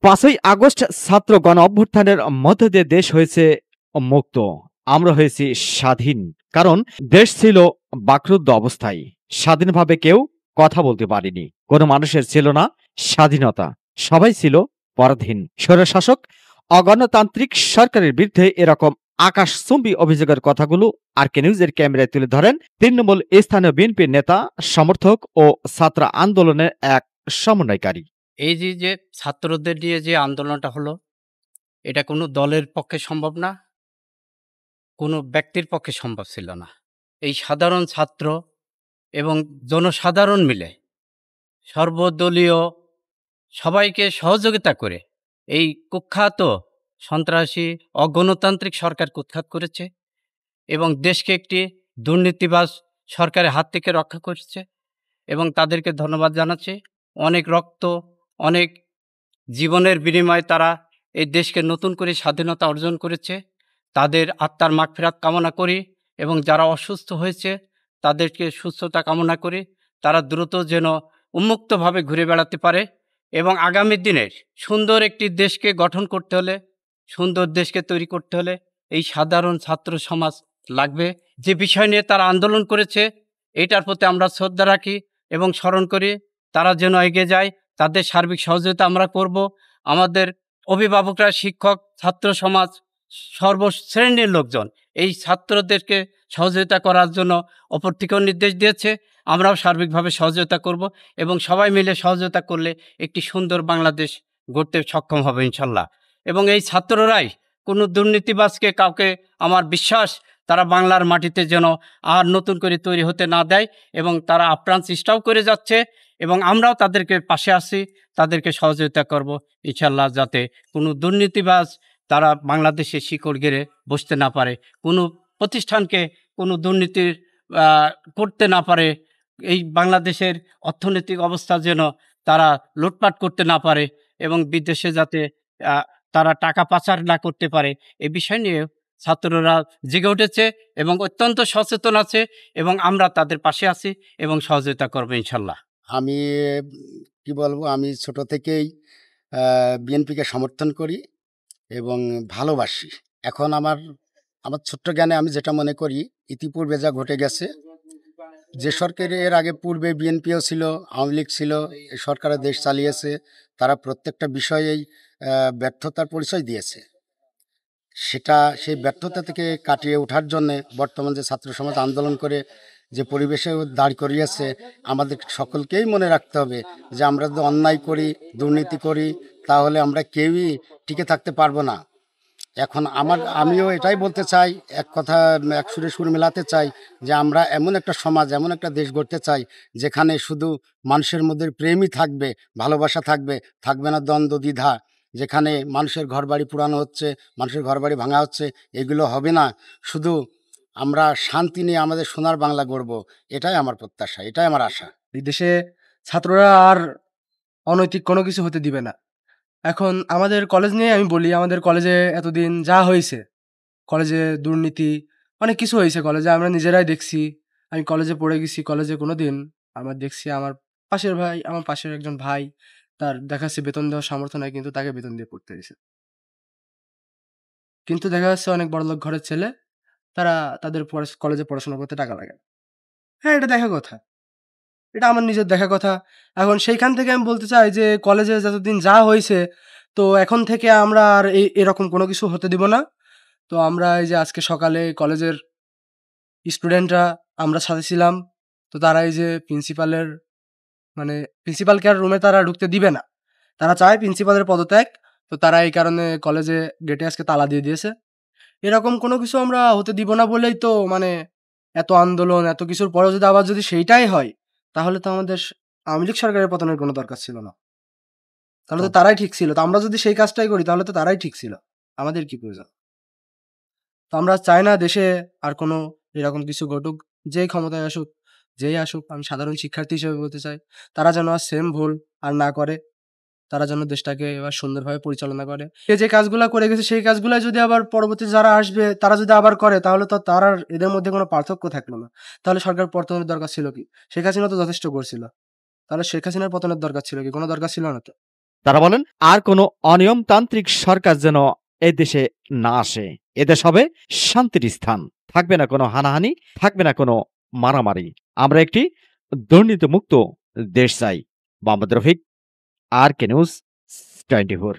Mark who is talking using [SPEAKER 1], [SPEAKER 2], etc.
[SPEAKER 1] 5ই August ছাত্র গণ অভ্যুত্থানের মধ্য দিয়ে দেশ হয়েছে মুক্ত। আমরা হয়েছি স্বাধীন। কারণ দেশ ছিল বাকরুদ্ধ অবস্থায়। স্বাধীনভাবে কেউ কথা বলতে পারেনি। কোনো মানুষের ছিল না স্বাধীনতা। সবাই ছিল পরাধীন। স্বৈরশাসক অগণতান্ত্রিক সরকারের বিরুদ্ধে এরকম আকাশচুম্বী অভিযোগের কথাগুলো আরকে নিউজের ক্যামেরায় তুলে ধরেন তৃণমূল স্থানীয় বিএনপির নেতা, সমর্থক ও ছাত্র আন্দোলনের এক সমন্বয়কারী।
[SPEAKER 2] এই যে ছাত্রদের নিয়ে যে আন্দোলনটা হলো, এটা কোনো দলের পক্ষে সম্ভব না, কোনো ব্যক্তির পক্ষে সম্ভব ছিল না। এই সাধারণ ছাত্র এবং জনসাধারণ মিলে সর্বদলীয় সবাইকে সহযোগিতা করে এই কুখ্যাত সন্ত্রাসী অগণতান্ত্রিক সরকার উৎখাত করেছে এবং দেশকে একটি দুর্নীতিবাজ সরকারের হাত থেকে রক্ষা করেছে এবং তাদেরকে ধন্যবাদ জানাচ্ছি। অনেক রক্ত, অনেক জীবনের বিনিময়ে তারা এই দেশকে নতুন করে স্বাধীনতা অর্জন করেছে। তাদের আত্মার মাগফিরাত কামনা করি এবং যারা অসুস্থ হয়েছে তাদেরকে সুস্থতা কামনা করি। তারা দ্রুত যেন উন্মুক্তভাবে ঘুরে বেড়াতে পারে এবং আগামী দিনের সুন্দর একটি দেশকে গঠন করতে হলে, সুন্দর দেশকে তৈরি করতে হলে এই সাধারণ ছাত্র সমাজ লাগবে। যে বিষয় নিয়ে তারা আন্দোলন করেছে এটার প্রতি আমরা শ্রদ্ধা রাখি এবং স্মরণ করি। তারা যেন এগিয়ে যায়, তাদের সার্বিক সহযোগিতা আমরা করব। আমাদের অভিভাবকরা, শিক্ষক, ছাত্র সমাজ, সর্বশ্রেণীর লোকজন এই ছাত্রদেরকে সহযোগিতা করার জন্য অপর থেকেও নির্দেশ দিয়েছে। আমরাও সার্বিকভাবে সহযোগিতা করব এবং সবাই মিলে সহযোগিতা করলে একটি সুন্দর বাংলাদেশ গড়তে সক্ষম হবে ইনশাল্লাহ। এবং এই ছাত্ররাই কোনো দুর্নীতিবাজকে, কাউকে আমার বিশ্বাস তারা বাংলার মাটিতে যেন আর নতুন করে তৈরি হতে না দেয় এবং তারা আপ্রাণ চেষ্টাও করে যাচ্ছে এবং আমরাও তাদেরকে পাশে আছি, তাদেরকে সহযোগিতা করব ইনশাল্লাহ, যাতে কোনো দুর্নীতিবাজ তারা বাংলাদেশে শিকড় গেড়ে বসতে না পারে, কোনো প্রতিষ্ঠানকে কোনো দুর্নীতির করতে না পারে, এই বাংলাদেশের অর্থনৈতিক অবস্থা যেন তারা লুটপাট করতে না পারে এবং বিদেশে যাতে তারা টাকা পাচার না করতে পারে, এই বিষয় নিয়ে ছাত্ররা জেগে উঠেছে এবং অত্যন্ত সচেতন আছে এবং আমরা তাদের পাশে আছি এবং সহযোগিতা করবো ইনশাল্লাহ।
[SPEAKER 3] আমি কি বলবো, আমি ছোট থেকেই বিএনপিকে সমর্থন করি এবং ভালোবাসি। এখন আমার ছোট্ট জ্ঞানে আমি যেটা মনে করি, ইতিপূর্বে যা ঘটে গেছে, যে সরকারের এর আগে পূর্বে বিএনপিও ছিল, আওয়ামী লীগ ছিল, এই সরকারের দেশ চালিয়েছে, তারা প্রত্যেকটা বিষয়েই ব্যর্থতার পরিচয় দিয়েছে। সেই ব্যর্থতা থেকে কাটিয়ে ওঠার জন্যে বর্তমান যে ছাত্র সমাজ আন্দোলন করে যে পরিবেশে দাঁড় করিয়েছে, আমাদের সকলকেই মনে রাখতে হবে যে আমরা যদি অন্যায় করি, দুর্নীতি করি, তাহলে আমরা কেউই টিকে থাকতে পারবো না। এখন আমিও এটাই বলতে চাই, এক কথা এক সুরে সুর মেলাতে চাই যে আমরা এমন একটা সমাজ, এমন একটা দেশ গড়তে চাই যেখানে শুধু মানুষের মধ্যে প্রেমই থাকবে, ভালোবাসা থাকবে, থাকবে না দ্বন্দ্ব দ্বিধা। যেখানে মানুষের ঘরবাড়ি পুরানো হচ্ছে, মানুষের ঘরবাড়ি ভাঙা হচ্ছে, এগুলো হবে না। শুধু আমরা শান্তি নিয়ে আমাদের সোনার বাংলা গড়ব, এটাই আমার প্রত্যাশা, এটাই আমার আশা।
[SPEAKER 4] এই দেশে ছাত্ররা আর অনৈতিক কোনো কিছু হতে দিবে না। এখন আমাদের কলেজ নিয়ে আমি বলি, আমাদের কলেজে এতদিন যা হয়েছে, কলেজে দুর্নীতি অনেক কিছু হয়েছে কলেজে, আমরা নিজেরাই দেখছি। আমি কলেজে পড়ে গেছি, কলেজে কোনো দিন আমার দেখছি আমার পাশের একজন ভাই, তার দেখাচ্ছে বেতন দেওয়ার সামর্থ্য নাই, কিন্তু তাকে বেতন দিয়ে পড়তে হয়েছে। কিন্তু দেখা যাচ্ছে অনেক বড়লোক ঘরের ছেলে, তারা তাদের কলেজে পড়াশোনা করতে টাকা লাগে না। হ্যাঁ, এটা দেখা কথা, এটা আমার নিজের দেখা কথা। এখন সেইখান থেকে আমি বলতে চাই যে কলেজে যতদিন যা হয়েছে, তো এখন থেকে আমরা আর এরকম কোনো কিছু হতে দিব না। তো আমরা এই যে আজকে সকালে কলেজের স্টুডেন্টরা আমরা সাথে ছিলাম, তো তারা এই যে প্রিন্সিপাল কেয়ার রুমে তারা ঢুকতে দিবে না, তারা চায় প্রিন্সিপালের পদত্যাগ। তো তারা এই কারণে কলেজে গেটে আজকে তালা দিয়ে দিয়েছে। এরকম কোনো কিছু আমরা হতে দিব না বলেই তো এত আন্দোলন, এত কিছুর পরেও যদি সেইটাই হয়, তাহলে তো আমাদের আওয়ামী লীগ সরকারের পতনের কোনো দরকার ছিল না। তাহলে তো তারাই ঠিক ছিল। তো আমরা যদি সেই কাজটাই করি তাহলে তো তারাই ঠিক ছিল, আমাদের কি প্রয়োজন? তো আমরা চাই না দেশে আর কোনো এরকম কিছু ঘটুক। যেই ক্ষমতায় আসুক, যেই আসুক, আমি সাধারণ শিক্ষার্থী হিসেবে বলতে চাই, তারা যেন আর সেম ভুল আর না করে, তারা যেন দেশটাকে এবার সুন্দরভাবে পরিচালনা করে। যে কাজগুলা করে গেছে সেই কাজগুলা যদি আবার পরবর্তী যারা আসবে তারা যদি আবার করে, তাহলে তো তার আর এদের মধ্যে কোনো পার্থক্য থাকলো না। তাহলে সরকার পতনের দরকার ছিল কি? শেখ হাসিনা তো যথেষ্ট করছিল, তাহলে শেখ হাসিনার পতনের দরকার ছিল কি? কোনো দরকার ছিল না তো।
[SPEAKER 1] তারা বলেন আর কোনো অনিয়মতান্ত্রিক সরকার যেন এই দেশে না আসে। এদেশ হবে শান্তির স্থান, থাকবে না কোনো হানাহানি, থাকবে না কোনো মারামারি। আমরা একটি দুর্নীতিমুক্ত দেশ চাই। Mohammad Rafiq, RK News 24।